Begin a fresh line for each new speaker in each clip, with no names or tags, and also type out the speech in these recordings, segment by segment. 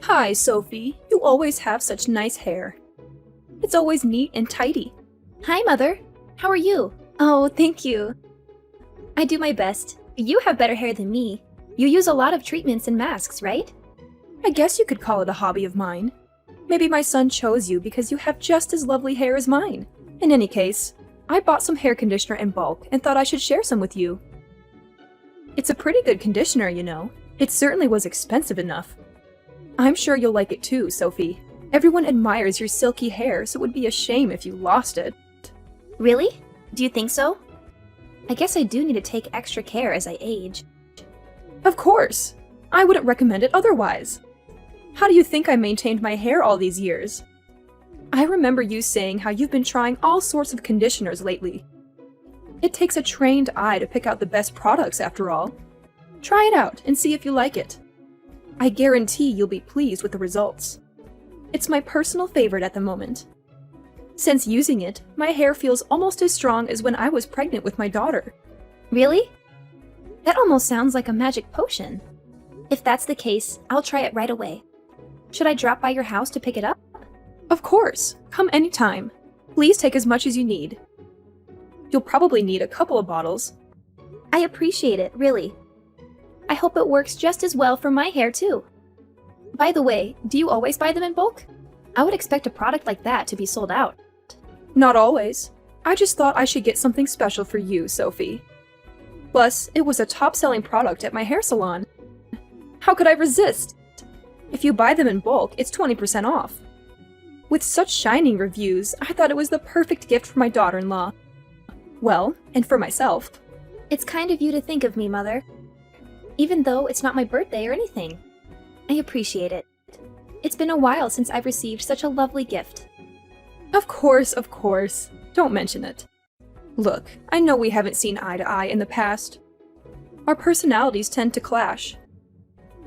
Hi, Sophie. You always have such nice hair. It's always neat and tidy.
Hi, Mother. How are you? Oh, thank you. I do my best. You have better hair than me. You use a lot of treatments and masks, right?
I guess you could call it a hobby of mine. Maybe my son chose you because you have just as lovely hair as mine. In any case, I bought some hair conditioner in bulk and thought I should share some with you. It's a pretty good conditioner, you know. It certainly was expensive enough. I'm sure you'll like it too, Sophie. Everyone admires your silky hair, so it would be a shame if you lost it.
Really? Do you think so? I guess I do need to take extra care as I age.
Of course! I wouldn't recommend it otherwise. How do you think I maintained my hair all these years? I remember you saying how you've been trying all sorts of conditioners lately. It takes a trained eye to pick out the best products after all. Try it out and see if you like it. I guarantee you'll be pleased with the results. It's my personal favorite at the moment. Since using it, my hair feels almost as strong as when I was pregnant with my daughter.
Really? That almost sounds like a magic potion. If that's the case, I'll try it right away. Should I drop by your house to pick it up?
Of course, come anytime. Please take as much as you need. You'll probably need a couple of bottles.
I appreciate it, really. I hope it works just as well for my hair too. By the way, do you always buy them in bulk? I would expect a product like that to be sold out.
Not always. I just thought I should get something special for you, Sophie. Plus, it was a top-selling product at my hair salon. How could I resist? If you buy them in bulk, it's 20% off. With such shining reviews, I thought it was the perfect gift for my daughter-in-law. Well, and for myself.
It's kind of you to think of me, Mother. Even though it's not my birthday or anything. I appreciate it. It's been a while since I've received such a lovely gift.
Of course, of course. Don't mention it. Look, I know we haven't seen eye to eye in the past. Our personalities tend to clash.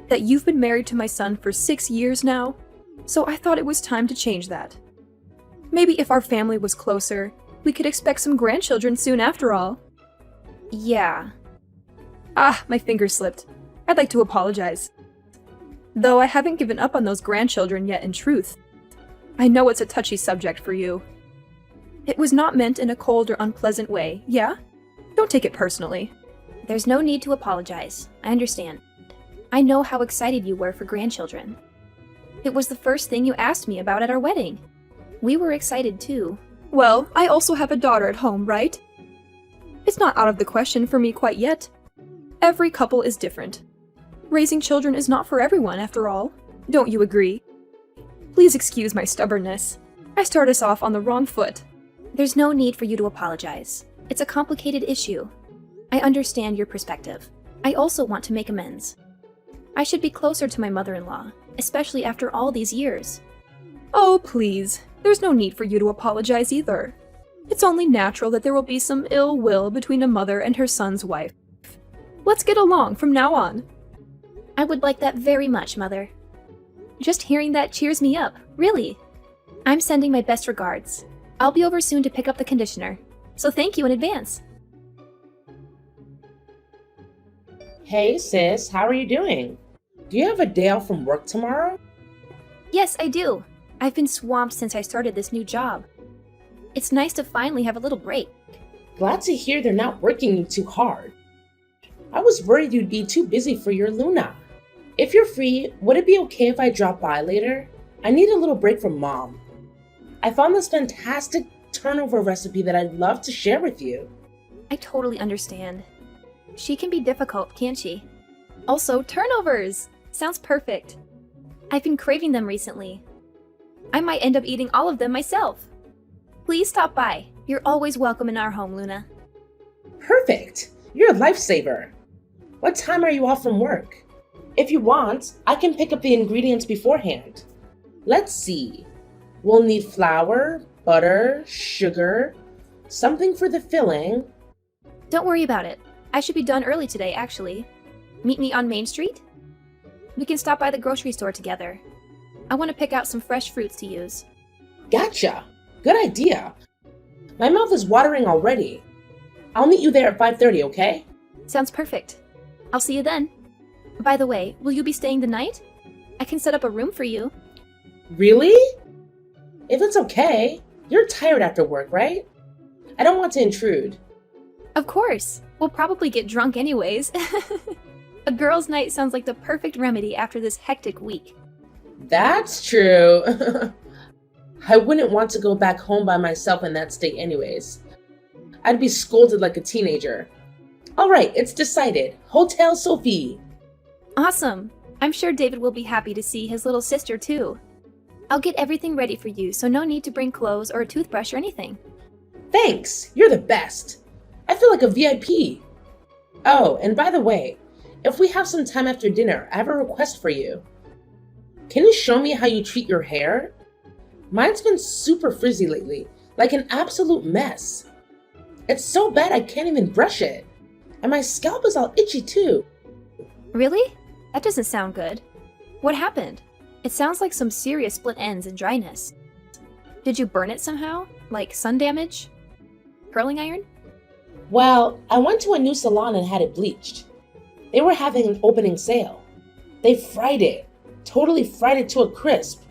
That you've been married to my son for 6 years now, so I thought it was time to change that. Maybe if our family was closer, we could expect some grandchildren soon after all.
Yeah.
Ah, my finger slipped. I'd like to apologize. Though I haven't given up on those grandchildren yet in truth. I know it's a touchy subject for you. It was not meant in a cold or unpleasant way, yeah? Don't take it personally.
There's no need to apologize. I understand. I know how excited you were for grandchildren. It was the first thing you asked me about at our wedding. We were excited too.
Well, I also have a daughter at home, right? It's not out of the question for me quite yet. Every couple is different. Raising children is not for everyone, after all. Don't you agree? Please excuse my stubbornness. I start us off on the wrong foot.
There's no need for you to apologize. It's a complicated issue. I understand your perspective. I also want to make amends. I should be closer to my mother-in-law, especially after all these years.
Oh, please. There's no need for you to apologize either. It's only natural that there will be some ill will between a mother and her son's wife. Let's get along from now on.
I would like that very much, Mother. Just hearing that cheers me up, really. I'm sending my best regards. I'll be over soon to pick up the conditioner, so thank you in advance.
Hey sis, how are you doing? Do you have a day off from work tomorrow?
Yes, I do. I've been swamped since I started this new job. It's nice to finally have a little break.
Glad to hear they're not working you too hard. I was worried you'd be too busy for your Luna. If you're free, would it be okay if I drop by later? I need a little break from Mom. I found this fantastic turnover recipe that I'd love to share with you.
I totally understand. She can be difficult, can't she? Also, turnovers! Sounds perfect. I've been craving them recently. I might end up eating all of them myself. Please stop by. You're always welcome in our home, Luna.
Perfect! You're a lifesaver. What time are you off from work? If you want, I can pick up the ingredients beforehand. Let's see. We'll need flour, butter, sugar, something for the filling.
Don't worry about it. I should be done early today, actually. Meet me on Main Street? We can stop by the grocery store together. I want to pick out some fresh fruits to use.
Gotcha! Good idea. My mouth is watering already. I'll meet you there at 5:30, okay?
Sounds perfect. I'll see you then. By the way, will you be staying the night? I can set up a room for you.
Really? If it's okay. You're tired after work, right? I don't want to intrude.
Of course. We'll probably get drunk anyways. A girls' night sounds like the perfect remedy after this hectic week.
That's true. I wouldn't want to go back home by myself in that state anyways. I'd be scolded like a teenager. All right, it's decided. Hotel Sophie.
Awesome. I'm sure David will be happy to see his little sister too. I'll get everything ready for you, so no need to bring clothes or a toothbrush or anything.
Thanks, you're the best. I feel like a VIP. Oh, and by the way, if we have some time after dinner, I have a request for you. Can you show me how you treat your hair? Mine's been super frizzy lately, like an absolute mess. It's so bad I can't even brush it. And my scalp is all itchy too.
Really? That doesn't sound good. What happened? It sounds like some serious split ends and dryness. Did you burn it somehow? Like sun damage? Curling iron?
Well, I went to a new salon and had it bleached. They were having an opening sale. They fried it. Totally fried it to a crisp.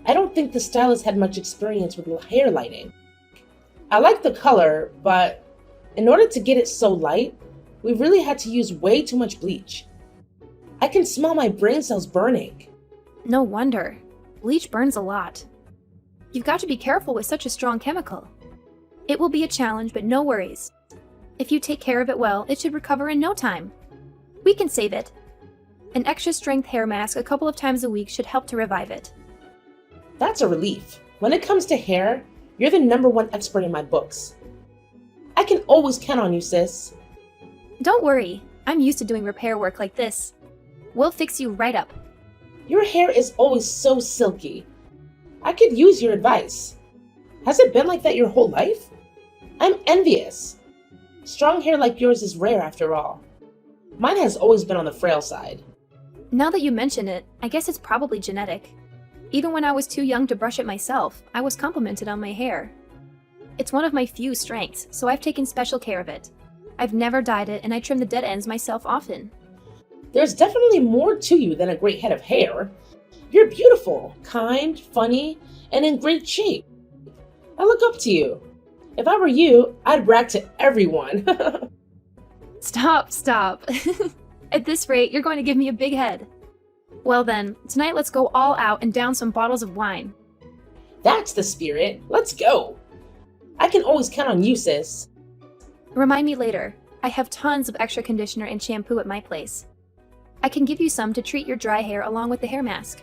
I don't think the stylist had much experience with hair lighting. I like the color, but in order to get it so light, we really had to use way too much bleach. I can smell my brain cells burning.
No wonder. Bleach burns a lot. You've got to be careful with such a strong chemical. It will be a challenge, but no worries. If you take care of it well, it should recover in no time. We can save it. An extra strength hair mask a couple of times a week should help to revive it.
That's a relief. When it comes to hair, you're the #1 expert in my books. I can always count on you, sis.
Don't worry, I'm used to doing repair work like this. We'll fix you right up.
Your hair is always so silky. I could use your advice. Has it been like that your whole life? I'm envious. Strong hair like yours is rare after all. Mine has always been on the frail side.
Now that you mention it, I guess it's probably genetic. Even when I was too young to brush it myself, I was complimented on my hair. It's one of my few strengths, so I've taken special care of it. I've never dyed it, and I trim the dead ends myself often.
There's definitely more to you than a great head of hair. You're beautiful, kind, funny, and in great shape. I look up to you. If I were you, I'd brag to everyone.
Stop. At this rate, you're going to give me a big head. Well then, tonight let's go all out and down some bottles of wine.
That's the spirit. Let's go. I can always count on you, sis.
Remind me later. I have tons of extra conditioner and shampoo at my place. I can give you some to treat your dry hair along with the hair mask.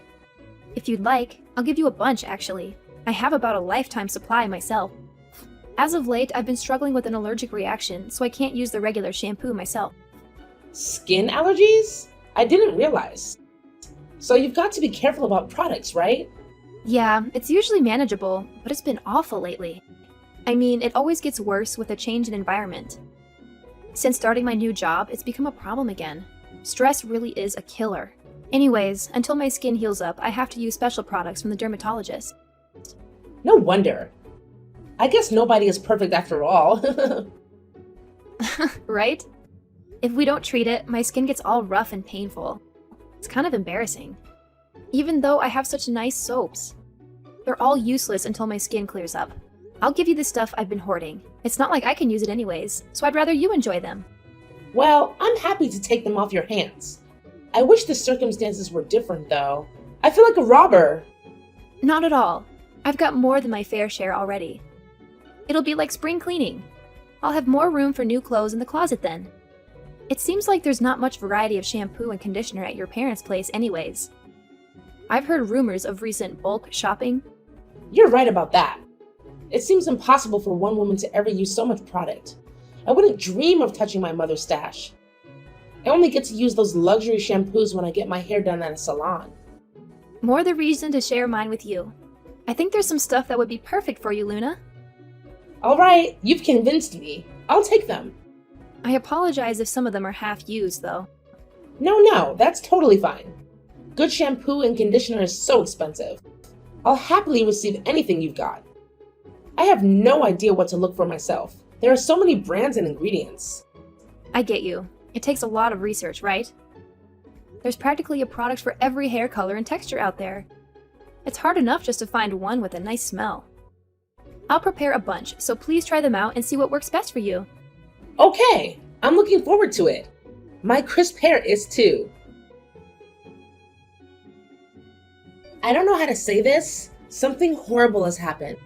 If you'd like, I'll give you a bunch actually. I have about a lifetime supply myself. As of late, I've been struggling with an allergic reaction, so I can't use the regular shampoo myself.
Skin allergies? I didn't realize. So you've got to be careful about products, right?
Yeah, it's usually manageable, but it's been awful lately. I mean, it always gets worse with a change in environment. Since starting my new job, it's become a problem again. Stress really is a killer. Anyways, until my skin heals up, I have to use special products from the dermatologist.
No wonder. I guess nobody is perfect after all.
Right? If we don't treat it, my skin gets all rough and painful. It's kind of embarrassing. Even though I have such nice soaps. They're all useless until my skin clears up. I'll give you the stuff I've been hoarding. It's not like I can use it anyways, so I'd rather you enjoy them.
Well, I'm happy to take them off your hands. I wish the circumstances were different, though. I feel like a robber.
Not at all. I've got more than my fair share already. It'll be like spring cleaning. I'll have more room for new clothes in the closet then. It seems like there's not much variety of shampoo and conditioner at your parents' place anyways. I've heard rumors of recent bulk shopping.
You're right about that. It seems impossible for one woman to ever use so much product. I wouldn't dream of touching my mother's stash. I only get to use those luxury shampoos when I get my hair done at a salon.
More the reason to share mine with you. I think there's some stuff that would be perfect for you, Luna.
All right, you've convinced me. I'll take them.
I apologize if some of them are half used, though.
No, that's totally fine. Good shampoo and conditioner is so expensive. I'll happily receive anything you've got. I have no idea what to look for myself. There are so many brands and ingredients.
I get you. It takes a lot of research, right? There's practically a product for every hair color and texture out there. It's hard enough just to find one with a nice smell. I'll prepare a bunch, so please try them out and see what works best for you.
Okay, I'm looking forward to it. My crisp hair is too. I don't know how to say this. Something horrible has happened.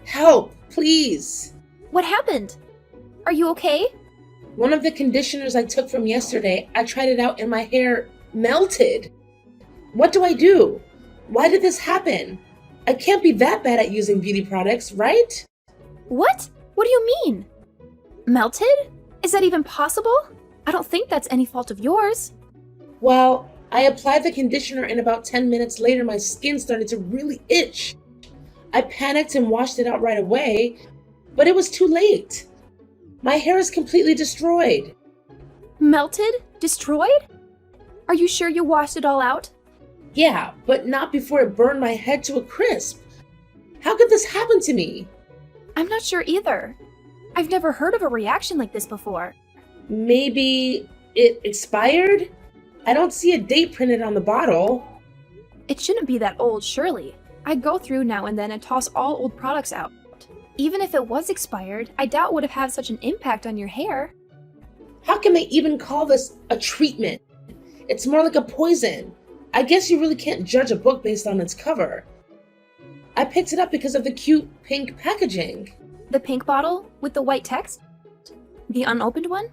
Help, please.
What happened? Are you okay?
One of the conditioners I took from yesterday, I tried it out and my hair melted. What do I do? Why did this happen? I can't be that bad at using beauty products, right?
What? What do you mean? Melted? Is that even possible? I don't think that's any fault of yours.
Well, I applied the conditioner and about 10 minutes later my skin started to really itch. I panicked and washed it out right away, but it was too late. My hair is completely destroyed.
Melted? Destroyed? Are you sure you washed it all out?
Yeah, but not before it burned my head to a crisp. How could this happen to me?
I'm not sure either. I've never heard of a reaction like this before.
Maybe it expired? I don't see a date printed on the bottle.
It shouldn't be that old, surely. I go through now and then and toss all old products out. Even if it was expired, I doubt it would have had such an impact on your hair.
How can they even call this a treatment? It's more like a poison. I guess you really can't judge a book based on its cover. I picked it up because of the cute pink packaging.
The pink bottle with the white text? The unopened one?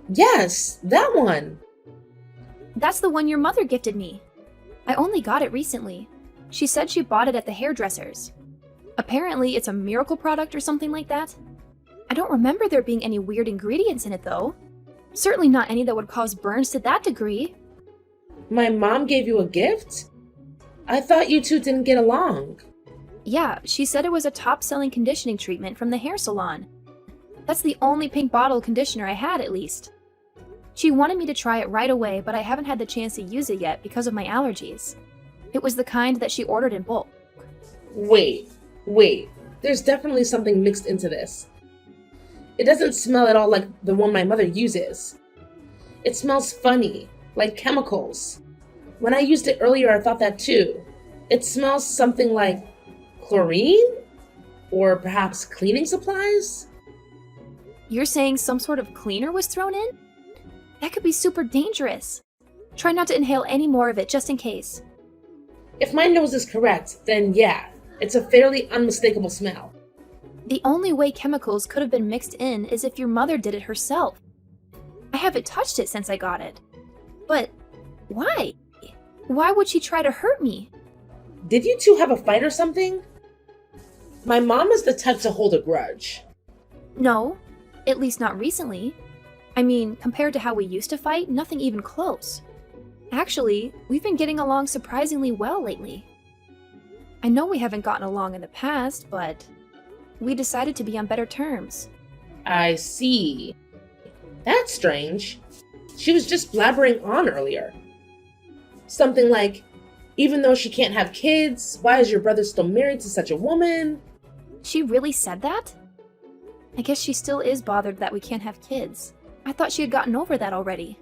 Yes, that one.
That's the one your mother gifted me. I only got it recently. She said she bought it at the hairdresser's. Apparently, it's a miracle product or something like that. I don't remember there being any weird ingredients in it, though. Certainly not any that would cause burns to that degree.
My mom gave you a gift? I thought you two didn't get along.
Yeah, she said it was a top-selling conditioning treatment from the hair salon. That's the only pink bottle conditioner I had, at least. She wanted me to try it right away, but I haven't had the chance to use it yet because of my allergies. It was the kind that she ordered in bulk.
Wait. There's definitely something mixed into this. It doesn't smell at all like the one my mother uses. It smells funny, like chemicals. When I used it earlier, I thought that too. It smells something like chlorine? Or perhaps cleaning supplies?
You're saying some sort of cleaner was thrown in? That could be super dangerous. Try not to inhale any more of it just in case.
If my nose is correct, then yeah, it's a fairly unmistakable smell.
The only way chemicals could have been mixed in is if your mother did it herself. I haven't touched it since I got it. But why? Why would she try to hurt me?
Did you two have a fight or something? My mom is the type to hold a grudge.
No, at least not recently. I mean, compared to how we used to fight, nothing even close. Actually, we've been getting along surprisingly well lately. I know we haven't gotten along in the past, but we decided to be on better terms.
I see. That's strange. She was just blabbering on earlier. Something like, even though she can't have kids, why is your brother still married to such a woman?
She really said that? I guess she still is bothered that we can't have kids. I thought she had gotten over that already.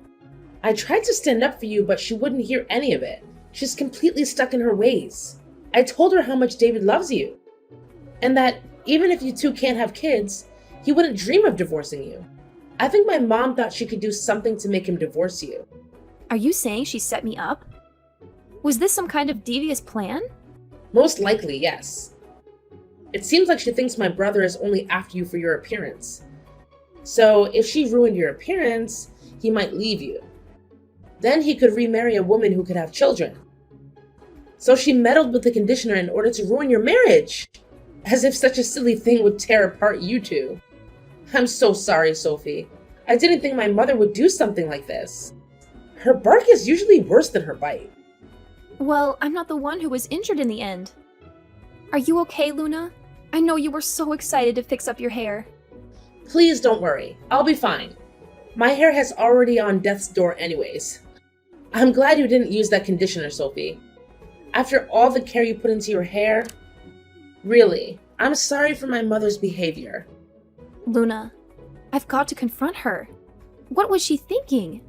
I tried to stand up for you, but she wouldn't hear any of it. She's completely stuck in her ways. I told her how much David loves you, and that even if you two can't have kids, he wouldn't dream of divorcing you. I think my mom thought she could do something to make him divorce you.
Are you saying she set me up? Was this some kind of devious plan?
Most likely, yes. It seems like she thinks my brother is only after you for your appearance. So if she ruined your appearance, he might leave you. Then he could remarry a woman who could have children. So she meddled with the conditioner in order to ruin your marriage. As if such a silly thing would tear apart you two. I'm so sorry, Sophie. I didn't think my mother would do something like this. Her bark is usually worse than her bite.
Well, I'm not the one who was injured in the end. Are you okay, Luna? I know you were so excited to fix up your hair.
Please don't worry. I'll be fine. My hair has already on death's door anyways. I'm glad you didn't use that conditioner, Sophie. After all the care you put into your hair, really, I'm sorry for my mother's behavior.
Luna, I've got to confront her. What was she thinking?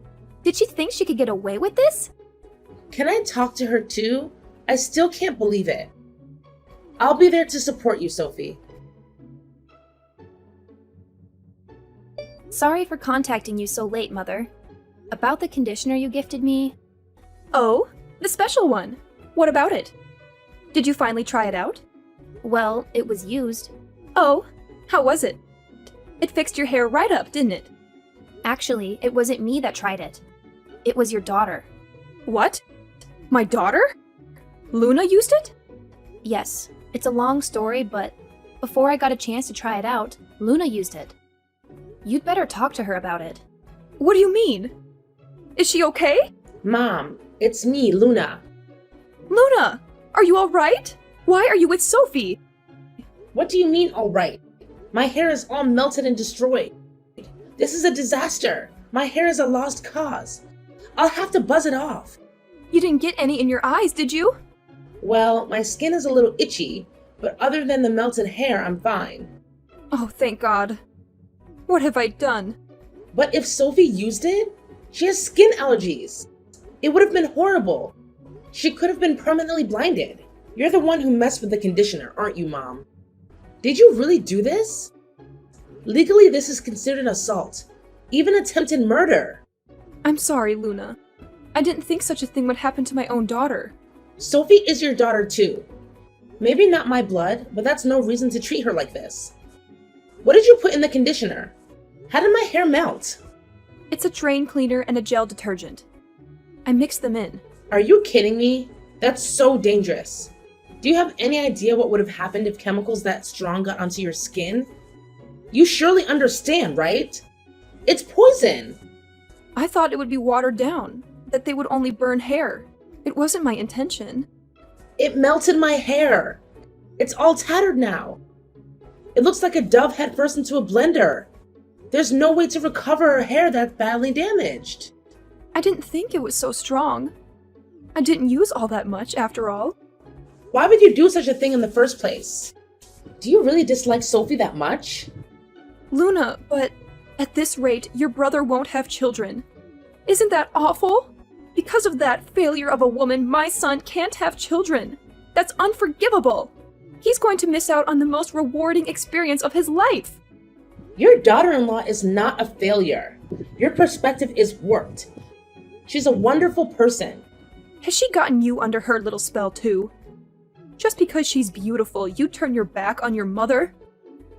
Did she think she could get away with this?
Can I talk to her too? I still can't believe it. I'll be there to support you, Sophie.
Sorry for contacting you so late, Mother. About the conditioner you gifted me,
Oh, the special one. What about it? Did you finally try it out?
well, it was used.
Oh, how was it? It fixed your hair right up, didn't it?
Actually, it wasn't me that tried it. It was your daughter.
What? My daughter? Luna used it?
Yes, it's a long story, but before I got a chance to try it out, Luna used it. You'd better talk to her about it.
What do you mean? Is she okay?
Mom, it's me, Luna.
Luna, are you alright? Why are you with Sophie?
What do you mean, all right? My hair is all melted and destroyed. This is a disaster. My hair is a lost cause. I'll have to buzz it off.
You didn't get any in your eyes, did you?
Well, my skin is a little itchy, but other than the melted hair, I'm fine.
Oh, thank God. What have I done?
But if Sophie used it, she has skin allergies. It would have been horrible. She could have been permanently blinded. You're the one who messed with the conditioner, aren't you, Mom? Did you really do this? Legally, this is considered assault, even attempted murder.
I'm sorry, Luna. I didn't think such a thing would happen to my own daughter.
Sophie is your daughter too. Maybe not my blood, but that's no reason to treat her like this. What did you put in the conditioner? How did my hair melt?
It's a drain cleaner and a gel detergent. I mixed them in.
Are you kidding me? That's so dangerous. Do you have any idea what would have happened if chemicals that strong got onto your skin? You surely understand, right? It's poison.
I thought it would be watered down, that they would only burn hair. It wasn't my intention.
It melted my hair. It's all tattered now. It looks like a dove head first into a blender. There's no way to recover her hair that's badly damaged.
I didn't think it was so strong. I didn't use all that much, after all.
Why would you do such a thing in the first place? Do you really dislike Sophie that much?
Luna, but at this rate, your brother won't have children. Isn't that awful? Because of that failure of a woman, my son can't have children. That's unforgivable. He's going to miss out on the most rewarding experience of his life.
Your daughter-in-law is not a failure. Your perspective is warped. She's a wonderful person.
Has she gotten you under her little spell too? Just because she's beautiful, you turn your back on your mother?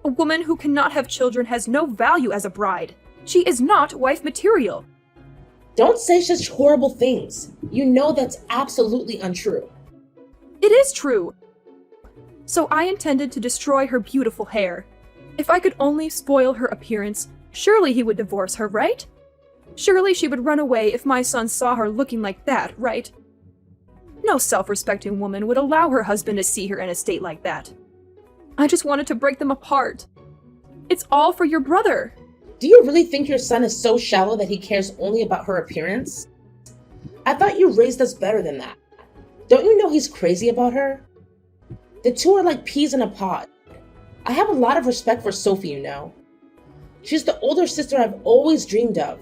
A woman who cannot have children has no value as a bride. She is not wife material.
Don't say such horrible things. You know that's absolutely untrue.
It is true. So I intended to destroy her beautiful hair. If I could only spoil her appearance, surely he would divorce her, right? Surely she would run away if my son saw her looking like that, right? No self-respecting woman would allow her husband to see her in a state like that. I just wanted to break them apart. It's all for your brother.
Do you really think your son is so shallow that he cares only about her appearance? I thought you raised us better than that. Don't you know he's crazy about her? The two are like peas in a pod. I have a lot of respect for Sophie, you know. She's the older sister I've always dreamed of.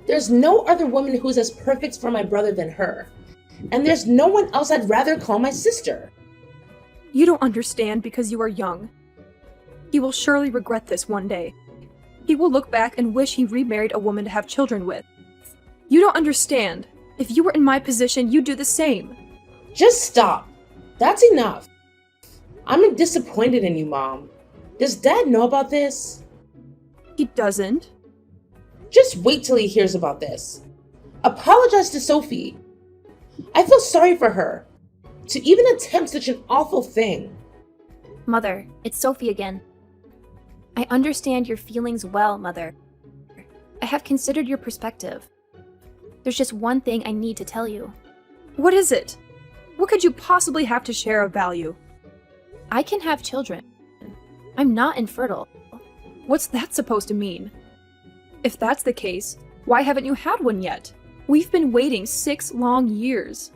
There's no other woman who's as perfect for my brother than her. And there's no one else I'd rather call my sister.
You don't understand because you are young. He will surely regret this one day. He will look back and wish he remarried a woman to have children with. You don't understand. If you were in my position, you'd do the same.
Just stop. That's enough. I'm disappointed in you, Mom. Does Dad know about this?
He doesn't.
Just wait till he hears about this. Apologize to Sophie. I feel sorry for her. To even attempt such an awful thing.
Mother, it's Sophie again. I understand your feelings well, Mother. I have considered your perspective. There's just one thing I need to tell you.
What is it? What could you possibly have to share of value?
I can have children. I'm not infertile.
What's that supposed to mean? If that's the case, why haven't you had one yet? We've been waiting 6 long years.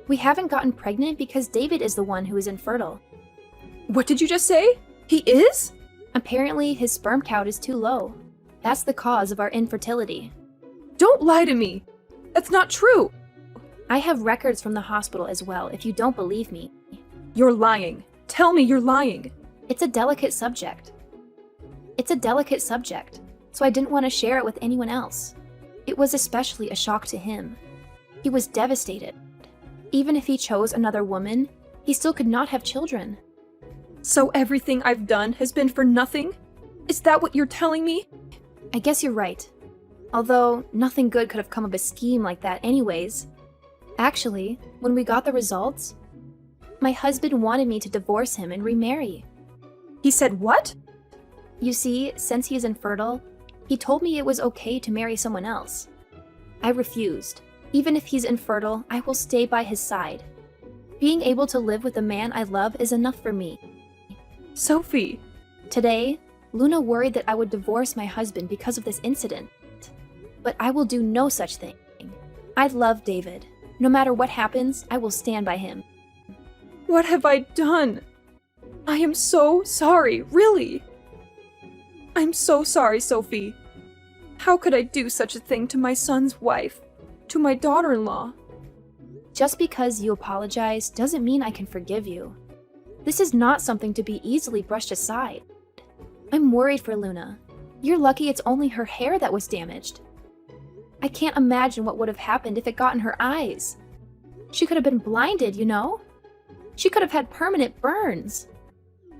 We haven't gotten pregnant because David is the one who is infertile.
What did you just say? He is?
Apparently, his sperm count is too low. That's the cause of our infertility.
Don't lie to me. That's not true.
I have records from the hospital as well if you don't believe me.
You're lying. Tell me you're lying.
It's a delicate subject. So I didn't want to share it with anyone else. It was especially a shock to him. He was devastated. Even if he chose another woman, he still could not have children.
So everything I've done has been for nothing? Is that what you're telling me?
I guess you're right. Although, nothing good could have come of a scheme like that anyways. Actually, when we got the results, my husband wanted me to divorce him and remarry.
He said what?
You see, since he is infertile, he told me it was okay to marry someone else. I refused. Even if he's infertile, I will stay by his side. Being able to live with the man I love is enough for me.
Sophie.
Today, Luna worried that I would divorce my husband because of this incident. But I will do no such thing. I love David. No matter what happens, I will stand by him.
What have I done? I am so sorry, really. I'm so sorry, Sophie. How could I do such a thing to my son's wife? To my daughter-in-law?
Just because you apologize doesn't mean I can forgive you. This is not something to be easily brushed aside. I'm worried for Luna. You're lucky it's only her hair that was damaged. I can't imagine what would have happened if it got in her eyes. She could have been blinded, you know? She could have had permanent burns.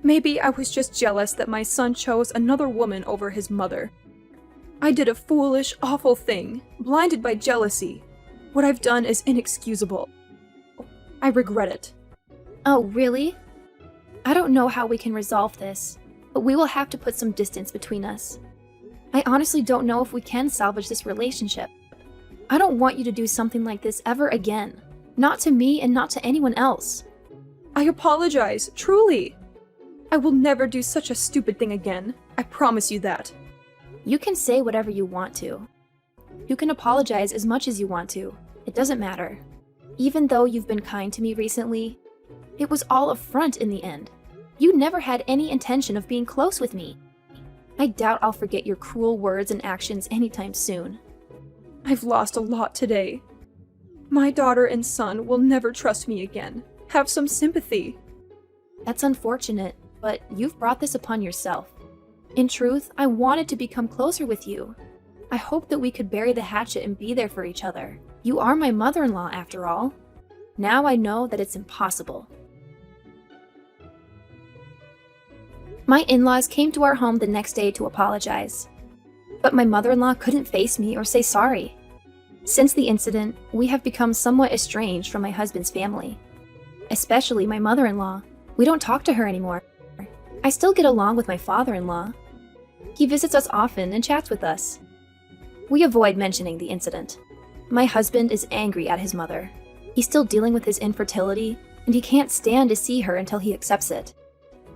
Maybe I was just jealous that my son chose another woman over his mother. I did a foolish, awful thing, blinded by jealousy. What I've done is inexcusable. I regret it.
Oh, really? I don't know how we can resolve this, but we will have to put some distance between us. I honestly don't know if we can salvage this relationship. I don't want you to do something like this ever again. Not to me and not to anyone else.
I apologize, truly. I will never do such a stupid thing again. I promise you that.
You can say whatever you want to. You can apologize as much as you want to. It doesn't matter. Even though you've been kind to me recently, it was all a front in the end. You never had any intention of being close with me. I doubt I'll forget your cruel words and actions anytime soon.
I've lost a lot today. My daughter and son will never trust me again. Have some sympathy.
That's unfortunate, but you've brought this upon yourself. In truth, I wanted to become closer with you. I hoped that we could bury the hatchet and be there for each other. You are my mother-in-law, after all. Now I know that it's impossible. My in-laws came to our home the next day to apologize. But my mother-in-law couldn't face me or say sorry. Since the incident, we have become somewhat estranged from my husband's family. Especially my mother-in-law. We don't talk to her anymore. I still get along with my father-in-law. He visits us often and chats with us. We avoid mentioning the incident. My husband is angry at his mother. He's still dealing with his infertility, and he can't stand to see her until he accepts it.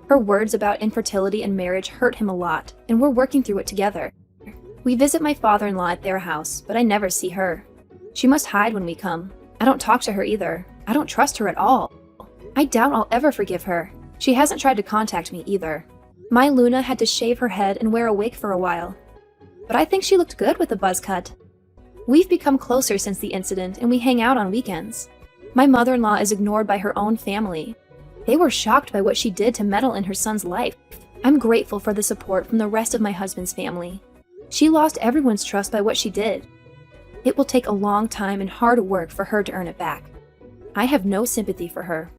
Her words about infertility and marriage hurt him a lot, and we're working through it together. We visit my father-in-law at their house, but I never see her. She must hide when we come. I don't talk to her either. I don't trust her at all. I doubt I'll ever forgive her. She hasn't tried to contact me either. My Luna had to shave her head and wear a wig for a while. But I think she looked good with the buzz cut. We've become closer since the incident, and we hang out on weekends. My mother-in-law is ignored by her own family. They were shocked by what she did to meddle in her son's life. I'm grateful for the support from the rest of my husband's family. She lost everyone's trust by what she did. It will take a long time and hard work for her to earn it back. I have no sympathy for her.